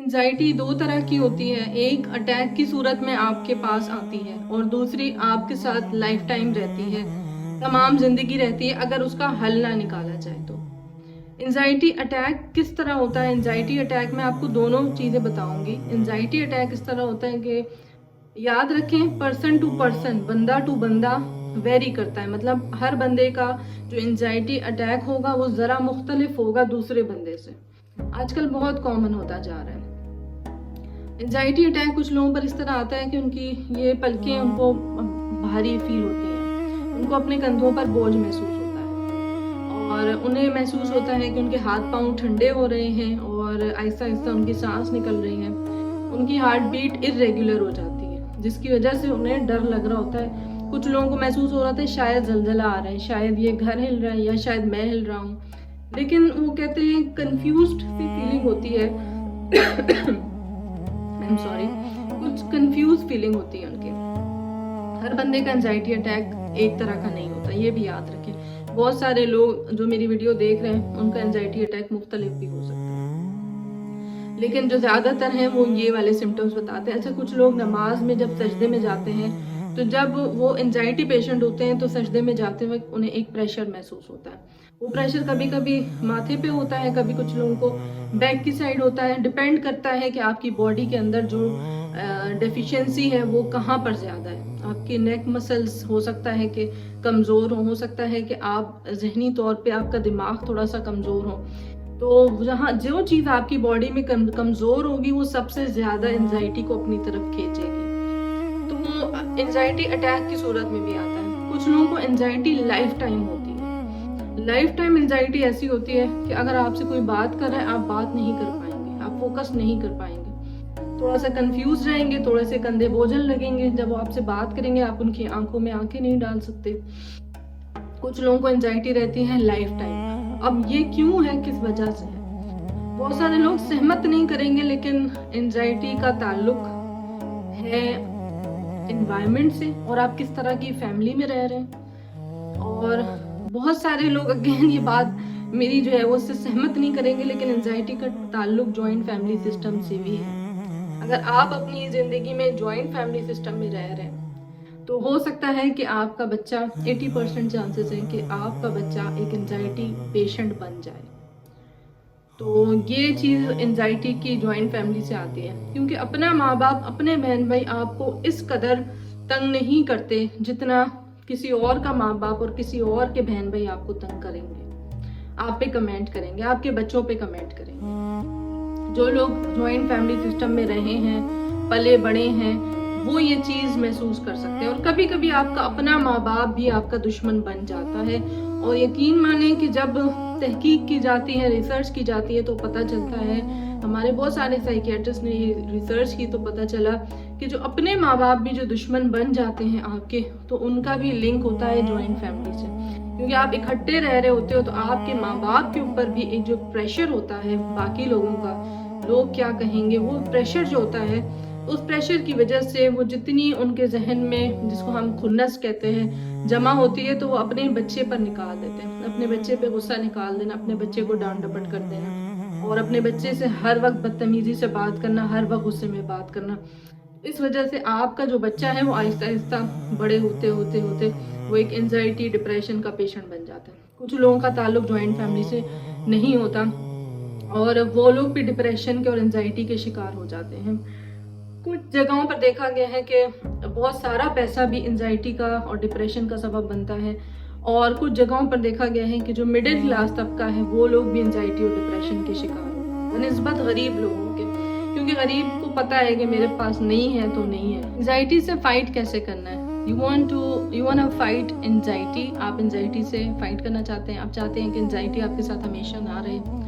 Anxiety दो तरह की होती है, एक अटैक की सूरत में आपके पास आती है और दूसरी आपके साथ लाइफ टाइम रहती है, तमाम ज़िंदगी रहती है अगर उसका हल ना निकाला जाए तो। एंजाइटी अटैक किस तरह होता है? एंजाइटी अटैक में आपको दोनों चीज़ें बताऊंगी। एंजाइटी अटैक इस तरह होता है कि याद रखें, पर्सन टू पर्सन, बंदा टू बंदा वेरी करता है। मतलब हर बंदे का जो एंजाइटी अटैक होगा वो ज़रा मुख्तलिफ होगा दूसरे बंदे से। आजकल बहुत कॉमन होता जा रहा है। एंजाइटी अटैक कुछ लोगों पर इस तरह आता है कि उनकी ये पलकें उनको भारी फील होती हैं, उनको अपने कंधों पर बोझ महसूस होता है और उन्हें महसूस होता है कि उनके हाथ पांव ठंडे हो रहे हैं और आहिस्ता आहिस्ता उनकी सांस निकल रही है, उनकी हार्ट बीट इरेगुलर हो जाती है, जिसकी वजह से उन्हें डर लग रहा होता है। कुछ लोगों को महसूस हो रहा था शायद जलजला आ रहा है, शायद ये घर हिल रहा है या शायद मैं हिल रहा हूँ, लेकिन वो कहते हैं कंफ्यूज्ड सी फीलिंग होती है। आई एम सॉरी, कुछ कंफ्यूज फीलिंग होती है उनके। हर बंदे का एंजाइटी अटैक एक तरह का नहीं होता, ये भी याद रखें। बहुत सारे लोग जो मेरी वीडियो देख रहे हैं उनका एंजाइटी अटैक मुख्तलिफ भी हो सकता है, लेकिन जो ज़्यादातर हैं वो ये वाले सिम्टम्स बताते हैं। अच्छा, कुछ लोग नमाज में जब सजदे में जाते हैं तो जब वो एंजाइटी पेशेंट होते हैं तो सजदे में जाते वक्त उन्हें एक प्रेशर महसूस होता है। वो प्रेशर कभी कभी माथे पे होता है, कभी कुछ लोगों को बैक की साइड होता है। डिपेंड करता है कि आपकी बॉडी के अंदर जो डेफिशिएंसी है वो कहाँ पर ज़्यादा है। आपके नेक मसल्स हो सकता है कि कमज़ोर हो सकता है कि आप जहनी तौर पे आपका दिमाग थोड़ा सा कमज़ोर हो। तो जहाँ जो चीज़ आपकी बॉडी में कमज़ोर होगी वो सबसे ज़्यादा एंजाइटी को अपनी तरफ खींचेगी। तो वो एंजाइटी अटैक की सूरत में भी आता है। कुछ लोगों को एंजाइटी लाइफ टाइम होती है। लाइफ टाइम एंजाइटी ऐसी होती है कि अगर आपसे कोई बात कर रहा है आप बात नहीं कर पाएंगे, आप फोकस नहीं कर पाएंगे, थोड़ा सा कंफ्यूज रहेंगे, थोड़े से कंधे बोझल लगेंगे। जब वो आपसे बात करेंगे आप उनकी आंखों में आंखें नहीं डाल सकते। कुछ लोगों को एंजाइटी रहती है लाइफ टाइम। अब ये क्यों है, किस वजह से है? बहुत सारे लोग सहमत नहीं करेंगे, लेकिन एंजाइटी का ताल्लुक है एनवायरनमेंट से और आप किस तरह की फैमिली में रह रहे हैं। और बहुत सारे लोग अगेन ये बात मेरी जो है वो उससे सहमत नहीं करेंगे, लेकिन एंजाइटी का ताल्लुक जॉइंट फैमिली सिस्टम से भी है। अगर आप अपनी ज़िंदगी में जॉइंट फैमिली सिस्टम में रह रहे हैं तो हो सकता है कि आपका बच्चा 80% चांसेस है कि आपका बच्चा एक एंजाइटी पेशेंट बन जाए। तो ये चीज़ एंजाइटी की जॉइंट फैमिली से आती है, क्योंकि अपना माँ बाप, अपने बहन भाई आपको इस कदर तंग नहीं करते जितना किसी और का माँ बाप और किसी और के बहन भाई आपको तंग करेंगे, आप पे कमेंट करेंगे, आपके बच्चों पे कमेंट करेंगे। जो लोग जॉइंट फैमिली सिस्टम में रहे हैं, पले बड़े हैं, वो ये चीज़ महसूस कर सकते हैं। और कभी कभी आपका अपना माँ बाप भी आपका दुश्मन बन जाता है। और यकीन माने कि जब तहकीक की जाती है, रिसर्च की जाती है, तो पता चलता है, हमारे बहुत सारे साइकियाट्रिस्ट ने रिसर्च की तो पता चला कि जो अपने माँ बाप भी जो दुश्मन बन जाते हैं आपके, तो उनका भी लिंक होता है जॉइंट फैमिली से। क्योंकि आप इकट्ठे रह रहे होते हो तो आपके माँ बाप के ऊपर भी एक जो प्रेशर होता है बाकी लोगों का, लोग क्या कहेंगे, वो प्रेशर जो होता है, उस प्रेशर की वजह से वो जितनी उनके जहन में, जिसको हम खुन्नस कहते हैं, जमा होती है, तो वो अपने बच्चे पर निकाल देते हैं। अपने बच्चे पे गुस्सा निकाल देना, अपने बच्चे को डांट डपट कर देना और अपने बच्चे से हर वक्त बदतमीजी से बात करना, हर वक्त गुस्से में बात करना। इस वजह से आपका जो बच्चा है वो आहिस्ता आहिस्ता बड़े होते होते होते वो एक एंजाइटी डिप्रेशन का पेशेंट बन जाता है। कुछ लोगों का ताल्लुक जॉइंट फैमिली से नहीं होता और वो लोग भी डिप्रेशन के और एंजाइटी के शिकार हो जाते हैं। कुछ जगहों पर देखा गया है कि बहुत सारा पैसा भी एंजाइटी का और डिप्रेशन का सबब बनता है, और कुछ जगहों पर देखा गया है कि जो मिडिल क्लास तबका है वो लोग भी एंजाइटी और डिप्रेशन के शिकार होते हैं निस्बत गरीब लोगों के, क्योंकि गरीब को पता है कि मेरे पास नहीं है तो नहीं है। एंजाइटी से फाइट कैसे करना है? You want to fight anxiety. आप एंजाइटी से फाइट करना चाहते हैं, आप चाहते हैं कि एंजाइटी आपके साथ हमेशा ना रहे।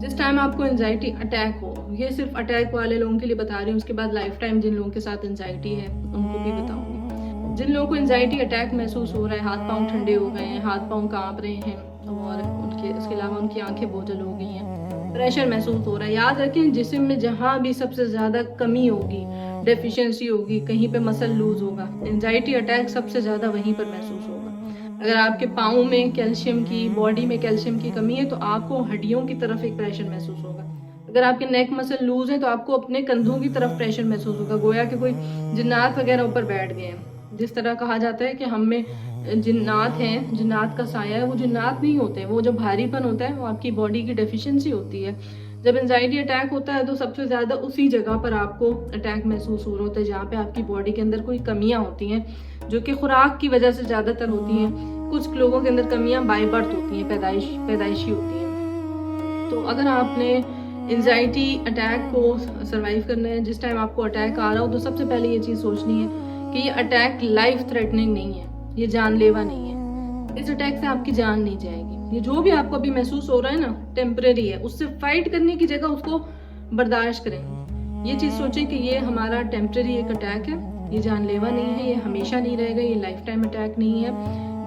जिस टाइम आपको एंजाइटी अटैक हो, ये सिर्फ अटैक वाले लोगों के लिए बता रही हूँ, उसके बाद लाइफ टाइम जिन लोगों के साथ एंजाइटी है उनको भी बताऊंगी। जिन लोगों को एंजाइटी अटैक महसूस हो रहा है, हाथ पांव ठंडे हो गए हैं, हाथ पांव कांप रहे हैं और उसके अलावा उनकी आंखें बोझल हो गई हैं, प्रेशर महसूस हो रहा है, याद रखें जिस्म में जहाँ भी सबसे ज़्यादा कमी होगी, डेफिशिएंसी होगी, कहीं पे मसल लूज होगा, एंजाइटी अटैक सबसे ज़्यादा वहीं पर महसूस होगा। अगर आपके पाँव में कैल्शियम की, बॉडी में कैल्शियम की कमी है तो आपको हड्डियों की तरफ एक प्रेशर महसूस होगा। अगर आपके नेक मसल लूज है तो आपको अपने कंधों की तरफ प्रेशर महसूस होगा, गोया कि कोई जिन्नात वगैरह ऊपर बैठ गए हैं। जिस तरह कहा जाता है कि हम में जिन्नात हैं, जिन्नात का साया है, वो जिन्नात नहीं होते, वो जो भारीपन होता है वो आपकी बॉडी की डेफिशिएंसी होती है। जब एंजाइटी अटैक होता है तो सबसे ज़्यादा उसी जगह पर आपको अटैक महसूस हो रहा होता है जहाँ पे आपकी बॉडी के अंदर कोई कमियाँ होती हैं, जो कि खुराक की वजह से ज़्यादातर होती हैं। कुछ लोगों के अंदर कमियाँ बाय बर्थ होती हैं, पैदाइशी होती हैं। तो अगर आपने एंजाइटी अटैक को सर्वाइव करना है, जिस टाइम आपको अटैक आ रहा हो, तो सबसे पहले ये चीज़ सोचनी है कि ये अटैक लाइफ थ्रेटनिंग नहीं है, ये जानलेवा नहीं है। इस अटैक से आपकी जान नहीं जाएगी। ये जो भी आपको अभी महसूस हो रहा है ना, टेम्परेरी है। उससे फाइट करने की जगह उसको बर्दाश्त करें। ये चीज़ सोचें कि ये हमारा टेम्परेरी एक अटैक है, ये जानलेवा नहीं है, ये हमेशा नहीं रहेगा, ये लाइफ टाइम अटैक नहीं है,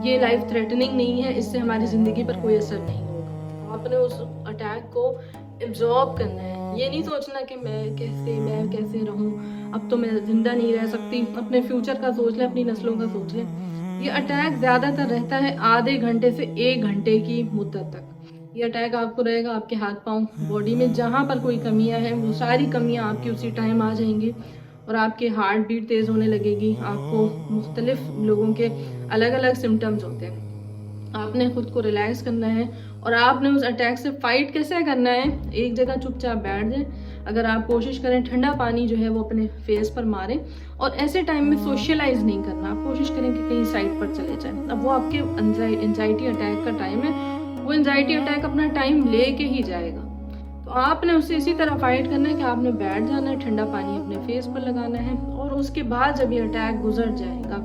ये लाइफ थ्रेटनिंग नहीं है, इससे हमारी ज़िंदगी पर कोई असर नहीं होगा। आपने उस अटैक को एब्जॉर्ब करना है। ये नहीं सोचना कि मैं कैसे रहूं, अब तो मैं जिंदा नहीं रह सकती। अपने फ्यूचर का सोच लें, अपनी नस्लों का सोच लें। ये अटैक ज़्यादातर रहता है आधे घंटे से 1 घंटे की मुद्दत तक। ये अटैक आपको रहेगा आपके हाथ पांव, बॉडी में जहाँ पर कोई कमियां हैं वो सारी कमियां आपकी उसी टाइम आ जाएंगी और आपके हार्ट बीट तेज़ होने लगेगी। आपको मुख्तलिफ लोगों के अलग अलग सिम्टम्स होते हैं। आपने खुद को रिलैक्स करना है और आपने उस अटैक से फाइट कैसे करना है। एक जगह चुपचाप बैठ जाएं। अगर आप कोशिश करें ठंडा पानी जो है वो अपने फेस पर मारें, और ऐसे टाइम में सोशलाइज नहीं करना, आप कोशिश करें कि कहीं साइड पर चले जाएं। अब वो आपके एंजाइटी अटैक का टाइम है, वो एंजाइटी अटैक अपना टाइम ले के ही जाएगा। तो आपने उससे इसी तरह फाइट करना है कि आपने बैठ जाना है, ठंडा पानी अपने फेस पर लगाना है, और उसके बाद जब ये अटैक गुजर जाएगा,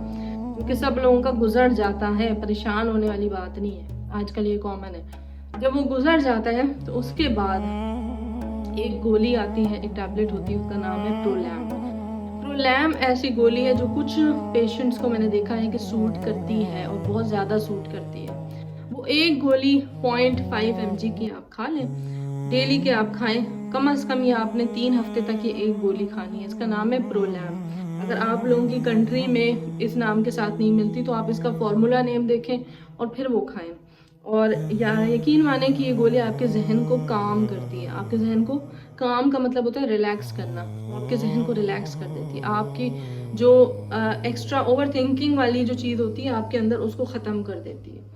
क्योंकि सब लोगों का गुजर जाता है, परेशान होने वाली बात नहीं है, आजकल ये कॉमन है। जब वो गुजर जाता है तो उसके बाद एक गोली आती है, एक टैबलेट होती है, उसका नाम है प्रोलैम। प्रोलैम ऐसी गोली है जो कुछ पेशेंट्स को मैंने देखा है कि सूट करती है और बहुत ज़्यादा सूट करती है। वो एक गोली 0.5 mg की आप खा लें, डेली के आप खाएं, कम से कम ये आपने 3 हफ्ते तक ये एक गोली खानी है। इसका नाम है प्रोलैम। अगर आप लोगों की कंट्री में इस नाम के साथ नहीं मिलती तो आप इसका फॉर्मूला नेम देखें और फिर वो खाएं। और यकीन माने कि ये गोली आपके जहन को काम करती है। आपके जहन को काम का मतलब होता है रिलैक्स करना, आपके जहन को रिलैक्स कर देती है। आपकी जो एक्स्ट्रा ओवर थिंकिंग वाली जो चीज़ होती है आपके अंदर, उसको ख़त्म कर देती है।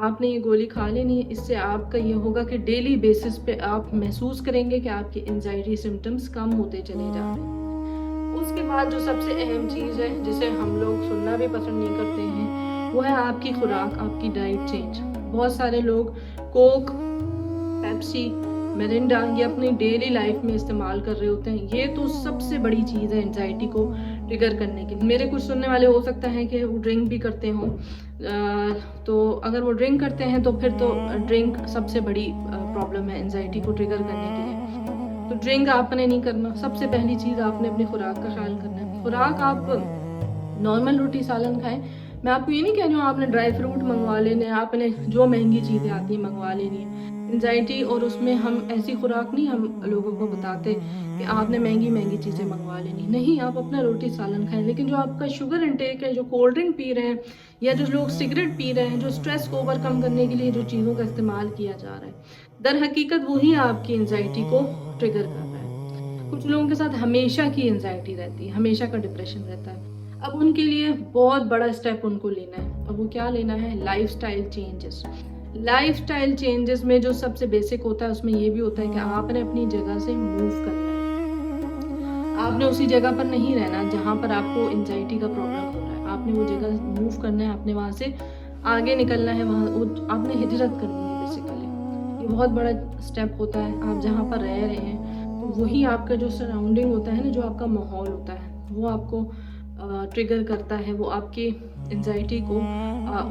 आपने ये गोली खा लेनी है। इससे आपका ये होगा कि डेली बेसिस पे आप महसूस करेंगे कि आपके एंजाइटी सिम्टम्स कम होते चले जा रहे हैं। उसके बाद जो सबसे अहम चीज़ है, जिसे हम लोग सुनना भी पसंद नहीं करते हैं, वो है आपकी खुराक, आपकी डाइट चेंज। बहुत सारे लोग कोक, पेप्सी, मिरिंडा ये अपनी डेली लाइफ में इस्तेमाल कर रहे होते हैं। ये तो सबसे बड़ी चीज़ है एंजाइटी को ट्रिगर करने की। मेरे कुछ सुनने वाले हो सकता है कि वो ड्रिंक भी करते हों, तो अगर वो ड्रिंक करते हैं तो फिर तो ड्रिंक सबसे बड़ी प्रॉब्लम है एंजाइटी को ट्रिगर करने के लिए। तो ड्रिंक आपने नहीं करना। सबसे पहली चीज़ आपने अपनी खुराक का ख्याल करना है। खुराक आप नॉर्मल रोटी सालन खाएं। मैं आपको ये नहीं कह रही हूँ आपने ड्राई फ्रूट मंगवा लेने, आपने जो महंगी चीज़ें आती हैं मंगवा लेनी है। एंजाइटी और उसमें हम ऐसी खुराक नहीं हम लोगों को बताते कि आपने महंगी चीज़ें मंगवा लेनी, नहीं, आप अपना रोटी सालन खाएं। लेकिन जो आपका शुगर इंटेक है, जो कोल्ड ड्रिंक पी रहे हैं या जो लोग सिगरेट पी रहे हैं, जो स्ट्रेस को ओवरकम करने के लिए जो चीज़ों का इस्तेमाल किया जा रहा है, दर हकीकत वही आपकी एंजाइटी को ट्रिगर कर रहा है। कुछ लोगों के साथ हमेशा की एंजाइटी रहती है, हमेशा का डिप्रेशन रहता है। अब उनके लिए बहुत बड़ा स्टेप उनको लेना है। अब वो क्या लेना है? Lifestyle changes. लाइफस्टाइल चेंजेस में जो सबसे बेसिक होता है उसमें ये भी होता है कि आपने अपनी जगह से मूव करना है। आपने उसी जगह पर नहीं रहना जहाँ पर आपको एंजाइटी का प्रॉब्लम हो रहा है। आपने वो जगह मूव करना है, आपने वहाँ से आगे निकलना है, वहाँ आपने हिजरत करनी है बेसिकली। ये बहुत बड़ा स्टेप होता है। आप जहाँ पर रह रहे हैं तो वही आपका जो सराउंडिंग होता है ना, जो आपका माहौल होता है, वो आपको ट्रिगर करता है, वो आपकी एंजाइटी को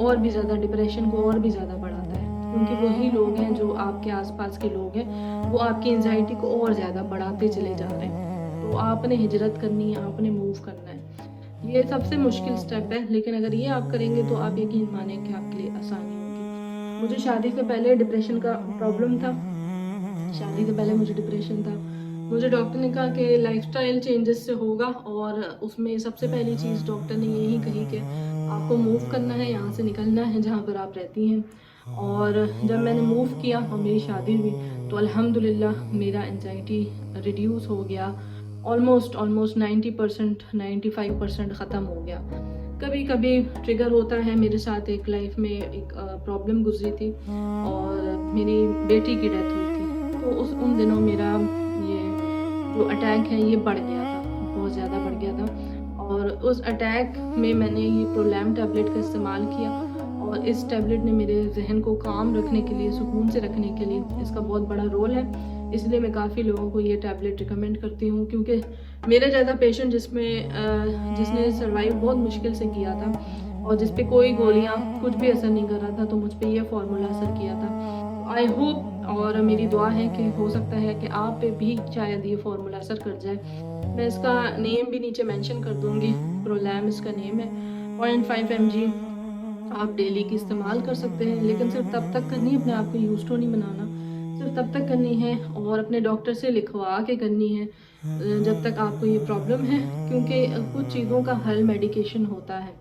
और भी ज़्यादा, डिप्रेशन को और भी ज़्यादा बढ़ाता है। क्योंकि वही लोग हैं जो आपके आसपास के लोग हैं, वो आपकी एंजाइटी को और ज़्यादा बढ़ाते चले जा रहे हैं। तो आपने हिजरत करनी है, आपने मूव करना है। ये सबसे मुश्किल स्टेप है, लेकिन अगर ये आप करेंगे तो आप यकीन माने कि आपके लिए आसानी होगी। मुझे शादी से पहले डिप्रेशन का प्रॉब्लम था, शादी से पहले मुझे डिप्रेशन था। मुझे डॉक्टर ने कहा कि लाइफस्टाइल चेंजेस से होगा, और उसमें सबसे पहली चीज़ डॉक्टर ने यही कही कि आपको मूव करना है, यहाँ से निकलना है जहाँ पर आप रहती हैं। और जब मैंने मूव किया और मेरी शादी हुई तो अल्हम्दुलिल्लाह मेरा एंजाइटी रिड्यूस हो गया, ऑलमोस्ट 90% 95% ख़त्म हो गया। कभी कभी ट्रिगर होता है, मेरे साथ एक लाइफ में एक प्रॉब्लम गुजरी थी और मेरी बेटी की डेथ हुई थी, तो उन दिनों मेरा ये जो अटैक है ये बढ़ गया था, बहुत ज़्यादा बढ़ गया था। और उस अटैक में मैंने ये प्रोलैम टैबलेट का इस्तेमाल किया और इस टैबलेट ने मेरे जहन को काम रखने के लिए, सुकून से रखने के लिए इसका बहुत बड़ा रोल है। इसलिए मैं काफ़ी लोगों को ये टैबलेट रिकमेंड करती हूँ, क्योंकि मेरे ज़्यादा पेशेंट जिसने सर्वाइव बहुत मुश्किल से किया था और जिस पे कोई गोलियाँ कुछ भी असर नहीं कर रहा था, तो मुझ पे ये फार्मूला असर किया था। आई होप और मेरी दुआ है कि हो सकता है कि आप पे भी शायद ये फार्मूला असर कर जाए। मैं इसका नेम भी नीचे मेंशन कर दूँगी, प्रोलैम इसका नेम है। 0.5 mg आप डेली की इस्तेमाल कर सकते हैं, लेकिन सिर्फ तब तक करनी है, अपने आप को यूज़ टू नहीं बनाना, सिर्फ तब तक करनी है और अपने डॉक्टर से लिखवा के करनी है जब तक आपको ये प्रॉब्लम है, क्योंकि कुछ चीज़ों का हल मेडिकेशन होता है।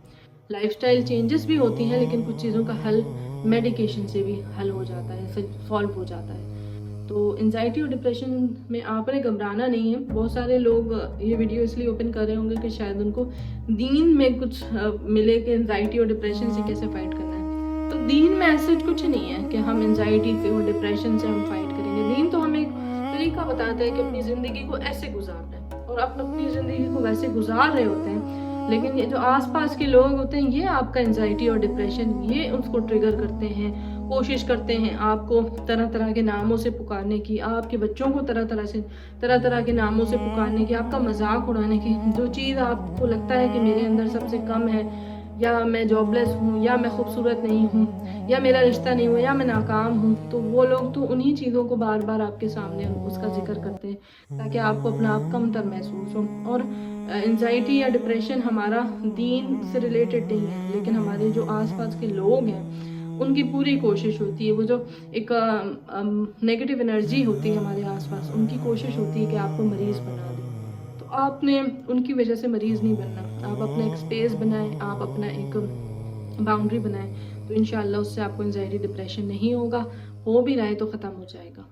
लाइफस्टाइल चेंजेस भी होती हैं, लेकिन कुछ चीज़ों का हल मेडिकेशन से भी हल हो जाता है, सॉल्व हो जाता है। तो एंजाइटी और डिप्रेशन में आपने घबराना नहीं है। बहुत सारे लोग ये वीडियो इसलिए ओपन कर रहे होंगे कि शायद उनको दीन में कुछ मिले कि एंजाइटी और डिप्रेशन से कैसे फाइट करना है। तो दीन में ऐसा कुछ नहीं है कि हम एंजाइटी से और डिप्रेशन से हम फाइट करेंगे। दीन तो हमें एक तरीका बताता है कि अपनी ज़िंदगी को ऐसे गुजारना है, और आप अपनी ज़िंदगी को वैसे गुजार रहे होते हैं, लेकिन ये जो आसपास के लोग होते हैं ये आपका एंजाइटी और डिप्रेशन ये उसको ट्रिगर करते हैं, कोशिश करते हैं आपको तरह तरह के नामों से पुकारने की, आपके बच्चों को तरह तरह के नामों से पुकारने की, आपका मजाक उड़ाने की। जो चीज़ आपको लगता है कि मेरे अंदर सबसे कम है, या मैं जॉबलेस हूँ, या मैं खूबसूरत नहीं हूँ, या मेरा रिश्ता नहीं हुआ, या मैं नाकाम हूँ, तो वो लोग तो उन्हीं चीज़ों को बार बार आपके सामने उसका जिक्र करते हैं ताकि आपको अपना आप कमतर महसूस हो। और एंजाइटी या डिप्रेशन हमारा दीन से रिलेटेड नहीं है, लेकिन हमारे जो आसपास के लोग हैं उनकी पूरी कोशिश होती है, वो जो एक नेगेटिव एनर्जी होती है हमारे आसपास, उनकी कोशिश होती है कि आपको मरीज़ बना दें। तो आपने उनकी वजह से मरीज़ नहीं बनना, आप अपना एक स्पेस बनाएं, आप अपना एक बाउंड्री बनाएं, तो इंशाल्लाह उससे आपको एंजाइटी डिप्रेशन नहीं होगा, हो भी रहा है तो ख़त्म हो जाएगा।